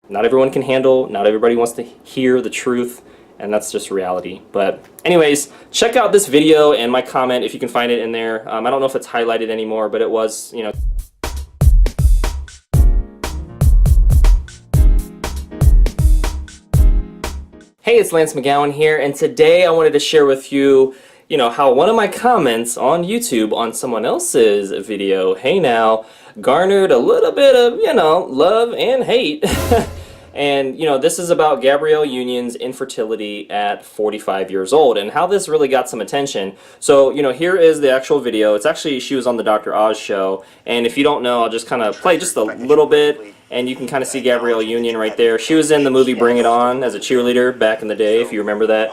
not everyone can handle, not everybody wants to hear the truth, and that's just reality. But anyways, check out this video and my comment if you can find it in there. I don't know if it's highlighted anymore, but it was, you know. Hey, it's Lance McGowan here, and today I wanted to share with you, how one of my comments on YouTube on someone else's video, hey now, garnered a little bit of, love and hate. And, this is about Gabrielle Union's infertility at 45 years old and how this really got some attention. So, here is the actual video. It's actually, she was on the Dr. Oz show. And if you don't know, I'll just kind of play just a little bit. And you can kind of see Gabrielle Union right there. She was in the movie Bring It On as a cheerleader back in the day, if you remember that.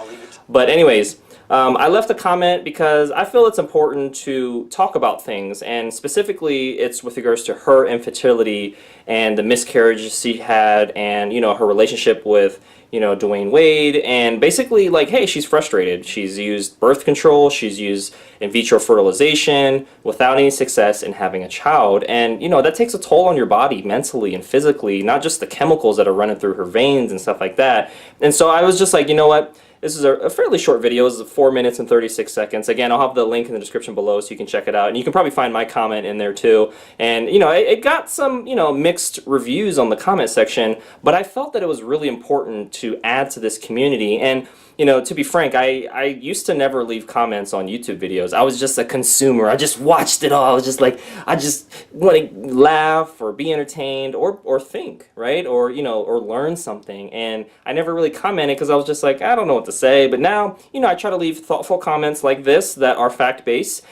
But anyways, I left a comment because I feel it's important to talk about things, and specifically it's with regards to her infertility and the miscarriages she had, and her relationship with Dwayne Wade, and basically like, hey, she's frustrated. She's used birth control, she's used in vitro fertilization without any success in having a child, and that takes a toll on your body mentally and physically, not just the chemicals that are running through her veins and stuff like that. And so I was just like, you know what? This is a fairly short video. This is 4 minutes and 36 seconds. Again, I'll have the link in the description below so you can check it out. And you can probably find my comment in there too. And, it got some, mixed reviews on the comment section, but I felt that it was really important to add to this community. And, to be frank, I used to never leave comments on YouTube videos. I was just a consumer. I just watched it all. I was just like, I just want to laugh or be entertained or think, right? Or, or learn something. And I never really commented because I was just like, I don't know what to say. But now, I try to leave thoughtful comments like this that are fact-based.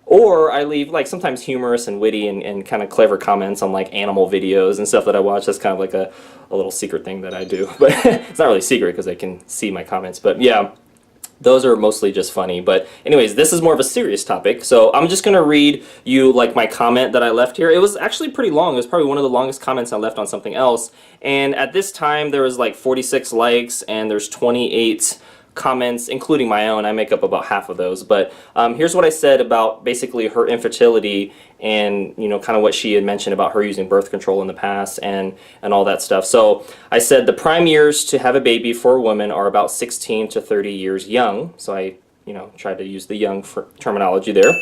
Or I leave like sometimes humorous and witty and kind of clever comments on like animal videos and stuff that I watch. That's kind of like a little secret thing that I do. But it's not really secret because they can see my comments. But yeah, those are mostly just funny. But anyways, this is more of a serious topic. So I'm just going to read you like my comment that I left here. It was actually pretty long. It was probably one of the longest comments I left on something else. And at this time there was like 46 likes and there's 28 comments, including my own. I make up about half of those. But here's what I said about basically her infertility and kind of what she had mentioned about her using birth control in the past and all that stuff. So I said the prime years to have a baby for a woman are about 16 to 30 years young. So I tried to use the young terminology there.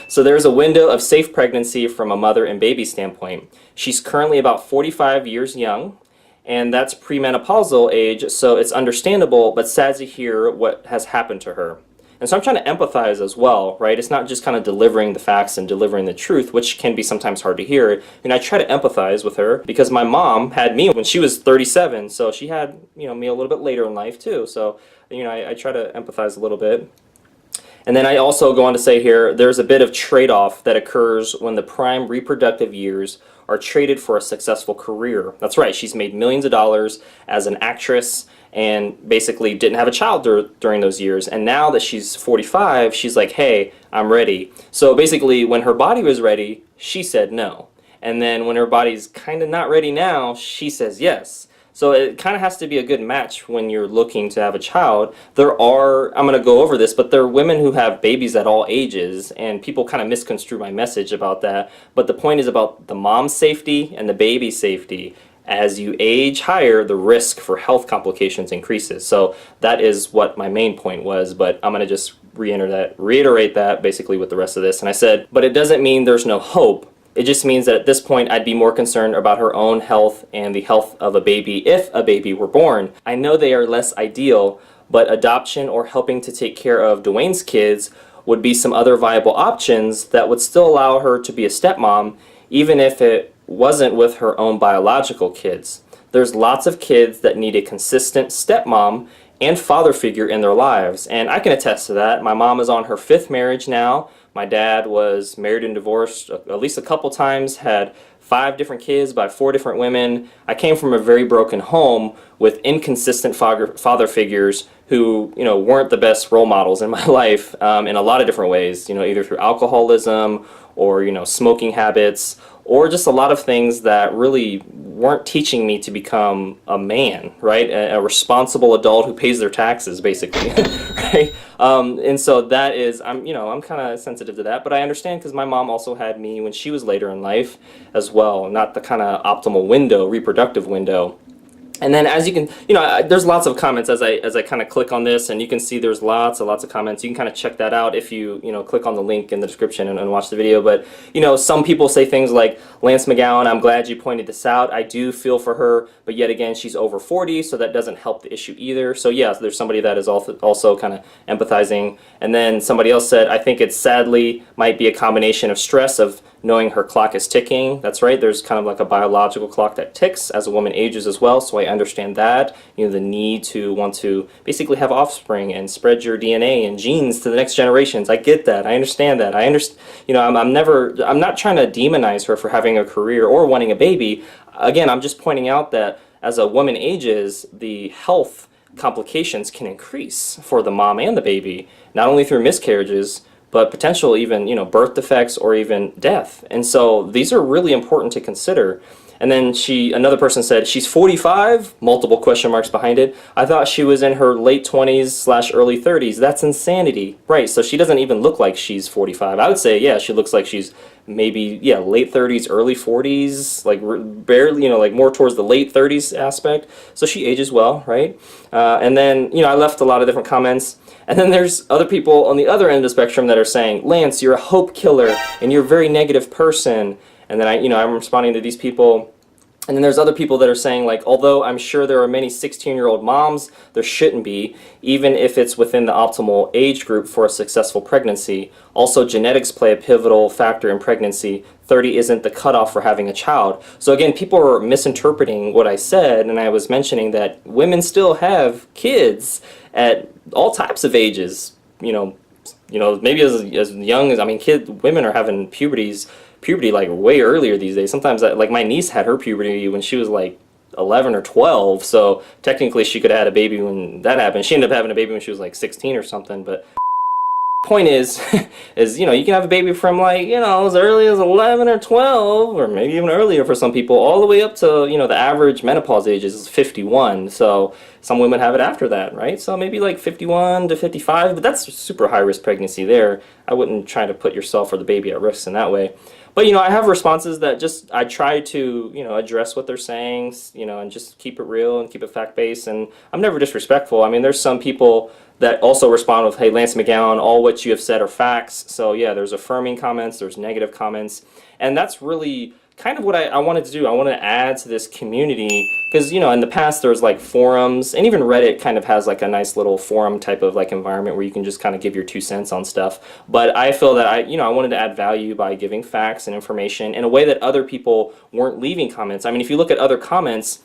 So there's a window of safe pregnancy from a mother and baby standpoint. She's currently about 45 years young, and that's premenopausal age, so it's understandable, but sad to hear what has happened to her. And so I'm trying to empathize as well, right? It's not just kind of delivering the facts and delivering the truth, which can be sometimes hard to hear. And I try to empathize with her because my mom had me when she was 37, so she had, me a little bit later in life too. So, I try to empathize a little bit. And then I also go on to say here, there's a bit of trade-off that occurs when the prime reproductive years are traded for a successful career. That's right, she's made millions of dollars as an actress and basically didn't have a child during those years. And now that she's 45, she's like, hey, I'm ready. So basically, when her body was ready, she said no. And then when her body's kind of not ready now, she says yes. So it kind of has to be a good match when you're looking to have a child. There are, I'm going to go over this, but there are women who have babies at all ages, and people kind of misconstrue my message about that. But the point is about the mom's safety and the baby's safety. As you age higher, the risk for health complications increases. So that is what my main point was, but I'm going to just reiterate that basically with the rest of this. And I said, but it doesn't mean there's no hope. It just means that at this point I'd be more concerned about her own health and the health of a baby if a baby were born. I know they are less ideal, but adoption or helping to take care of Dwayne's kids would be some other viable options that would still allow her to be a stepmom, even if it wasn't with her own biological kids. There's lots of kids that need a consistent stepmom and father figure in their lives, and I can attest to that. My mom is on her 5th marriage now. My dad was married and divorced at least a couple times, had 5 different kids by 4 different women. I came from a very broken home with inconsistent father figures who, weren't the best role models in my life in a lot of different ways, either through alcoholism or, smoking habits, or just a lot of things that really weren't teaching me to become a man, right? A responsible adult who pays their taxes, basically, right? And so that is, I'm kind of sensitive to that, but I understand because my mom also had me when she was later in life as well, not the kind of optimal window, reproductive window. And then as you can, there's lots of comments as I kind of click on this, and you can see there's lots and lots of comments. You can kind of check that out if you click on the link in the description and watch the video. But some people say things like, Lance McGowan, I'm glad you pointed this out. I do feel for her, but yet again, she's over 40, so that doesn't help the issue either. So yeah, there's somebody that is also kind of empathizing. And then somebody else said, I think it sadly might be a combination of stress of knowing her clock is ticking. That's right, there's kind of like a biological clock that ticks as a woman ages as well, so I understand that, the need to want to basically have offspring and spread your DNA and genes to the next generations. I get that, I understand that, I'm not trying to demonize her for having a career or wanting a baby. Again, I'm just pointing out that as a woman ages, the health complications can increase for the mom and the baby, not only through miscarriages, but potential even, birth defects or even death. And so these are really important to consider. And then another person said, she's 45, multiple question marks behind it. I thought she was in her late 20s / early 30s. That's insanity. Right, so she doesn't even look like she's 45. I would say, yeah, she looks like she's maybe, late 30s, early 40s, like barely, like more towards the late 30s aspect. So she ages well, right? And then, I left a lot of different comments. And then there's other people on the other end of the spectrum that are saying, Lance, you're a hope killer, and you're a very negative person. And then I'm responding to these people. And then there's other people that are saying, like, although I'm sure there are many 16-year-old moms, there shouldn't be, even if it's within the optimal age group for a successful pregnancy. Also, genetics play a pivotal factor in pregnancy. 30 isn't the cutoff for having a child. So again, people are misinterpreting what I said, and I was mentioning that women still have kids at all types of ages. Maybe as young as, women are having puberty like way earlier these days. Sometimes like my niece had her puberty when she was like 11 or 12, so technically she could have had a baby when that happened. She ended up having a baby when she was like 16 or something. But point is you can have a baby from like as early as 11 or 12, or maybe even earlier for some people, all the way up to the average menopause age is 51. So some women have it after that, right? So maybe like 51 to 55, but that's super high risk pregnancy there. I wouldn't try to put yourself or the baby at risk in that way. But I have responses that I try to address what they're saying, and just keep it real and keep it fact-based, and I'm never disrespectful. There's some people that also respond with, hey, Lance McGowan, all what you have said are facts. So yeah, there's affirming comments, there's negative comments, and that's really kind of what I wanted to do. I wanted to add to this community, because in the past there's like forums, and even Reddit kind of has like a nice little forum type of like environment where you can just kind of give your 2 cents on stuff. But I feel that I wanted to add value by giving facts and information in a way that other people weren't leaving comments. If you look at other comments,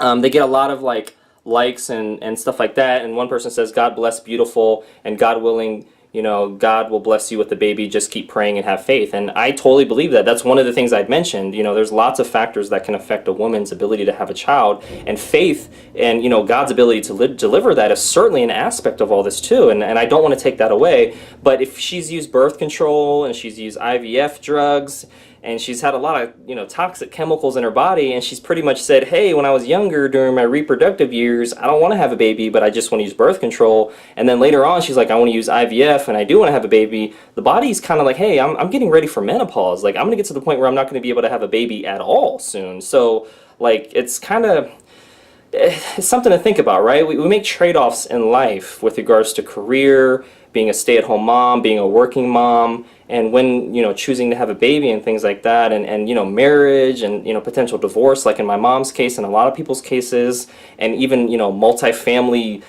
they get a lot of likes and stuff like that, and one person says, God bless beautiful, and God willing, God will bless you with the baby, just keep praying and have faith. And I totally believe that. That's one of the things I'd mentioned. There's lots of factors that can affect a woman's ability to have a child, and faith and God's ability to deliver that is certainly an aspect of all this too, and I don't want to take that away. But if she's used birth control and she's used IVF drugs, and she's had a lot of toxic chemicals in her body, and she's pretty much said, hey, when I was younger during my reproductive years, I don't want to have a baby, but I just want to use birth control. And then later on she's like, I want to use IVF and I do want to have a baby. The body's kind of like, hey, I'm getting ready for menopause, like I'm gonna get to the point where I'm not going to be able to have a baby at all soon. So like it's something to think about, right? We make trade-offs in life with regards to career, being a stay-at-home mom, being a working mom, and when choosing to have a baby and things like that, and marriage and potential divorce, like in my mom's case and a lot of people's cases, and even multi-family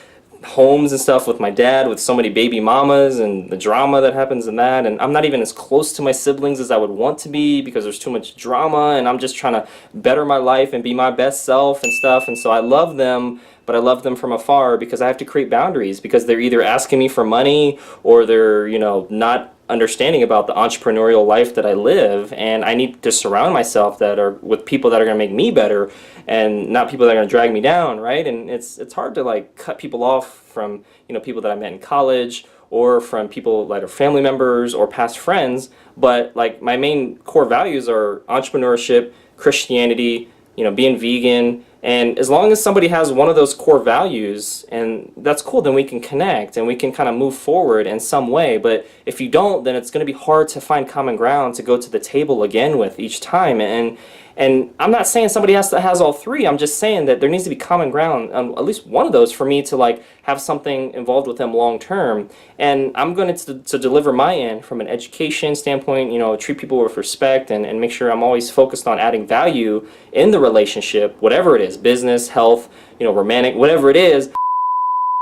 homes and stuff with my dad with so many baby mamas and the drama that happens in that. And I'm not even as close to my siblings as I would want to be because there's too much drama, and I'm just trying to better my life and be my best self and stuff. And so I love them, but I love them from afar because I have to create boundaries, because they're either asking me for money or they're not understanding about the entrepreneurial life that I live, and I need to surround myself with people that are going to make me better and not people that are going to drag me down, right? And it's hard to like cut people off from people that I met in college or from people that are family members or past friends, but like my main core values are entrepreneurship, Christianity, being vegan. And as long as somebody has one of those core values, and that's cool, then we can connect and we can kind of move forward in some way. But if you don't, then it's going to be hard to find common ground to go to the table again with each time. And And I'm not saying somebody has all three. I'm just saying that there needs to be common ground on at least one of those for me to like have something involved with them long term. And I'm going to deliver my end from an education standpoint, treat people with respect and make sure I'm always focused on adding value in the relationship, whatever it is, business, health, romantic, whatever it is.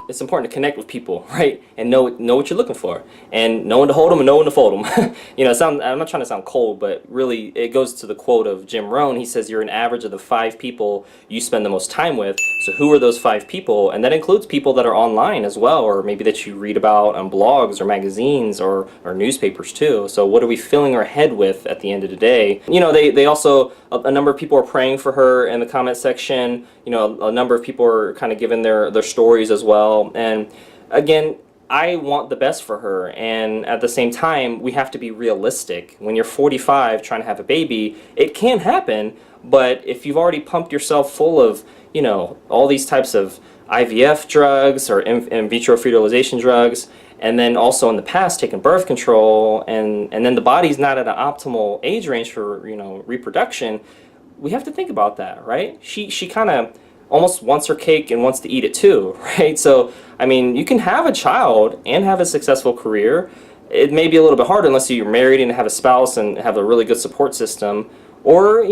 It's important to connect with people, right? And know what you're looking for, and know when to hold them and know when to fold them. I'm not trying to sound cold, but really it goes to the quote of Jim Rohn. He says you're an average of the 5 people you spend the most time with. So who are those 5 people? And that includes people that are online as well, or maybe that you read about on blogs or magazines or newspapers too. So what are we filling our head with at the end of the day? They also, a number of people are praying for her in the comment section. A number of people are kind of giving their stories as well. And again, I want the best for her, and at the same time, we have to be realistic. When you're 45 trying to have a baby, it can happen, but if you've already pumped yourself full of, all these types of IVF drugs or in vitro fertilization drugs, and then also in the past taking birth control, and then the body's not at an optimal age range for, reproduction, we have to think about that, right? She kind of almost wants her cake and wants to eat it too, right? So, you can have a child and have a successful career. It may be a little bit harder unless you're married and have a spouse and have a really good support system. Or,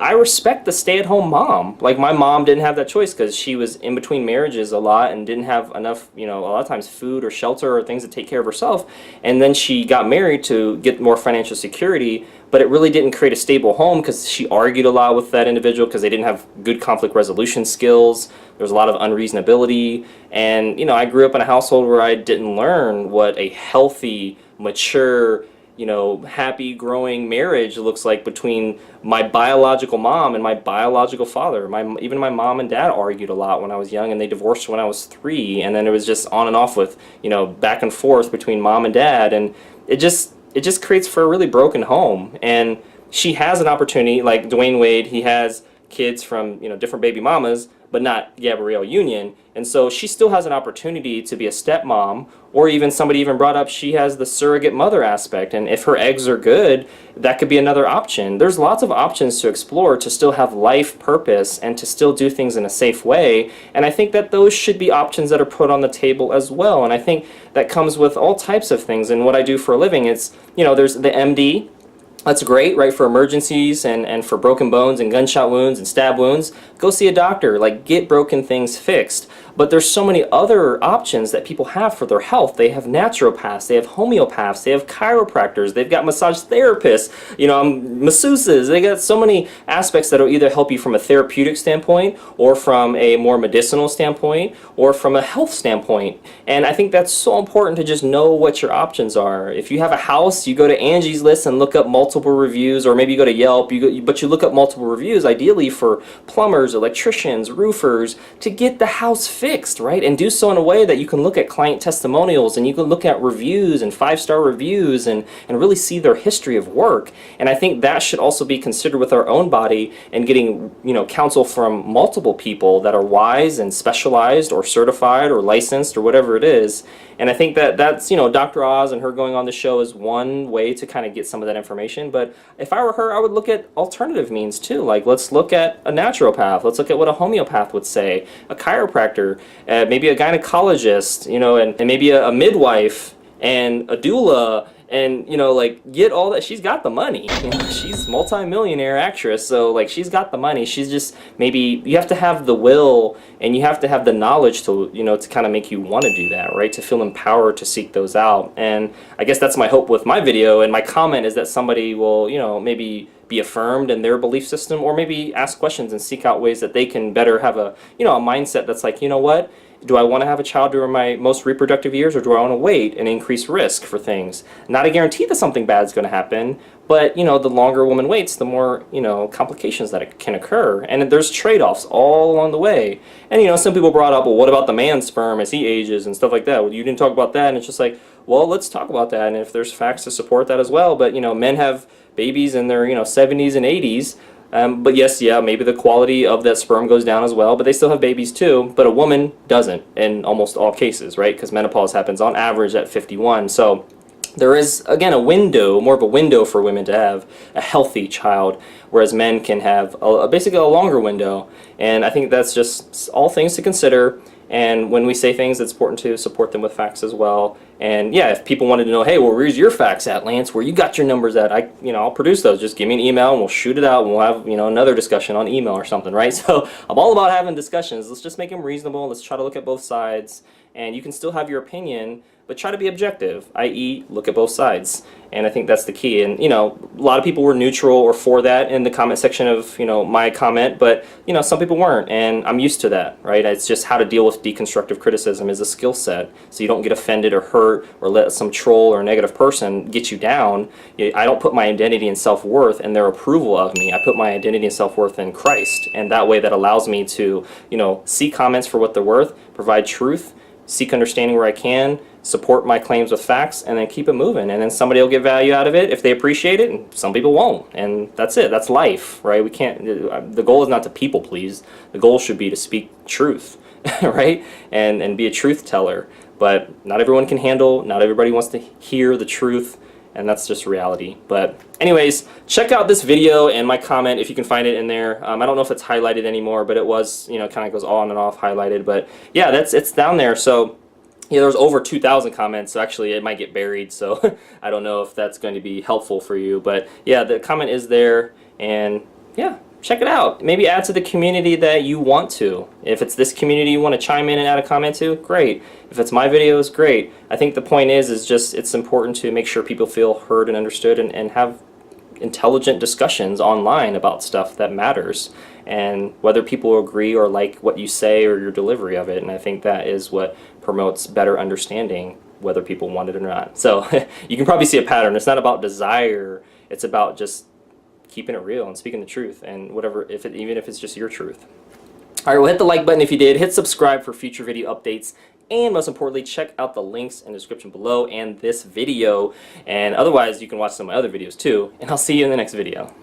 I respect the stay-at-home mom. Like, my mom didn't have that choice because she was in between marriages a lot and didn't have enough, a lot of times food or shelter or things to take care of herself. And then she got married to get more financial security, but it really didn't create a stable home because she argued a lot with that individual because they didn't have good conflict resolution skills. There was a lot of unreasonability. And, I grew up in a household where I didn't learn what a healthy, mature, happy growing marriage looks like between my biological mom and my biological father. Even my mom and dad argued a lot when I was young, and they divorced when I was 3, and then it was just on and off with, back and forth between mom and dad, and it just creates for a really broken home. And she has an opportunity, like Dwayne Wade, he has kids from, different baby mamas, but not Gabrielle Union. And so she still has an opportunity to be a stepmom, or even somebody even brought up she has the surrogate mother aspect. And if her eggs are good, that could be another option. There's lots of options to explore to still have life purpose and to still do things in a safe way. And I think that those should be options that are put on the table as well. And I think that comes with all types of things. And what I do for a living, it's, there's the MD. That's great, right, for emergencies and for broken bones and gunshot wounds and stab wounds. Go see a doctor, like get broken things fixed. But there's so many other options that people have for their health. They have naturopaths, they have homeopaths, they have chiropractors, they've got massage therapists, masseuses. They got so many aspects that will either help you from a therapeutic standpoint or from a more medicinal standpoint or from a health standpoint. And I think that's so important to just know what your options are. If you have a house, you go to Angie's List and look up multiple reviews, or maybe you go to Yelp, but you look up multiple reviews, ideally for plumbers, electricians, roofers, to get the house fixed, right? And do so in a way that you can look at client testimonials and you can look at reviews and 5-star reviews and really see their history of work. And I think that should also be considered with our own body and getting, counsel from multiple people that are wise and specialized or certified or licensed or whatever it is. And I think that's, Dr. Oz and her going on the show is one way to kind of get some of that information. But if I were her, I would look at alternative means too. Like, let's look at a naturopath. Let's look at what a homeopath would say, a chiropractor, maybe a gynecologist, and maybe a midwife and a doula. And, get all that. She's got the money. She's multi-millionaire actress, so, she's got the money. She's just, maybe, you have to have the will, and you have to have the knowledge to, to kind of make you want to do that, right? To feel empowered to seek those out. And I guess that's my hope with my video, and my comment is that somebody will, maybe be affirmed in their belief system, or maybe ask questions and seek out ways that they can better have a, a mindset that's like, what? Do I want to have a child during my most reproductive years, or do I want to wait and increase risk for things? Not a guarantee that something bad is going to happen, but, the longer a woman waits, the more, complications that it can occur. And there's trade-offs all along the way. And, some people brought up, well, what about the man's sperm as he ages and stuff like that? Well, you didn't talk about that. And it's just like, well, let's talk about that. And if there's facts to support that as well. But, men have babies in their, 70s and 80s. But yes, maybe the quality of that sperm goes down as well, but they still have babies too. But a woman doesn't in almost all cases, right? Because menopause happens on average at 51. So there is, again, a window, more of a window for women to have a healthy child, whereas men can have basically a longer window. And I think that's just all things to consider. And when we say things, it's important to support them with facts as well. And yeah, if people wanted to know, hey, well, where's your facts at, Lance? Where you got your numbers at? I'll produce those. Just give me an email and we'll shoot it out and we'll have, another discussion on email or something, right? So I'm all about having discussions. Let's just make them reasonable. Let's try to look at both sides. And you can still have your opinion, but try to be objective, i.e. look at both sides. And I think that's the key. And, a lot of people were neutral or for that in the comment section of, my comment, but, some people weren't. And I'm used to that, right? It's just how to deal with deconstructive criticism is a skill set. So you don't get offended or hurt or let some troll or negative person get you down. I don't put my identity and self-worth in their approval of me. I put my identity and self-worth in Christ. And that way that allows me to, see comments for what they're worth, provide truth, seek understanding where I can, support my claims with facts, and then keep it moving. And then somebody will get value out of it if they appreciate it, and some people won't. And that's it. That's life, right? We can't. The goal is not to people please. The goal should be to speak truth, right? And be a truth teller. But not everyone can handle. Not everybody wants to hear the truth, and that's just reality. But anyways, check out this video and my comment if you can find it in there. I don't know if it's highlighted anymore, but it was, kind of goes on and off highlighted. But yeah, it's down there. So yeah, there's over 2,000 comments, so actually it might get buried. So I don't know if that's going to be helpful for you. But yeah, the comment is there, and yeah, check it out. Maybe add to the community that you want to. If it's this community you want to chime in and add a comment to, great. If it's my videos, great. I think the point is just it's important to make sure people feel heard and understood and have intelligent discussions online about stuff that matters, and whether people agree or like what you say or your delivery of it. And I think that is what promotes better understanding, whether people want it or not. So you can probably see a pattern. It's not about desire. It's about just keeping it real and speaking the truth, and whatever, even if it's just your truth. All right, well, hit the like button if you did. Hit subscribe for future video updates. And most importantly, check out the links in the description below and this video. And otherwise, you can watch some of my other videos too. And I'll see you in the next video.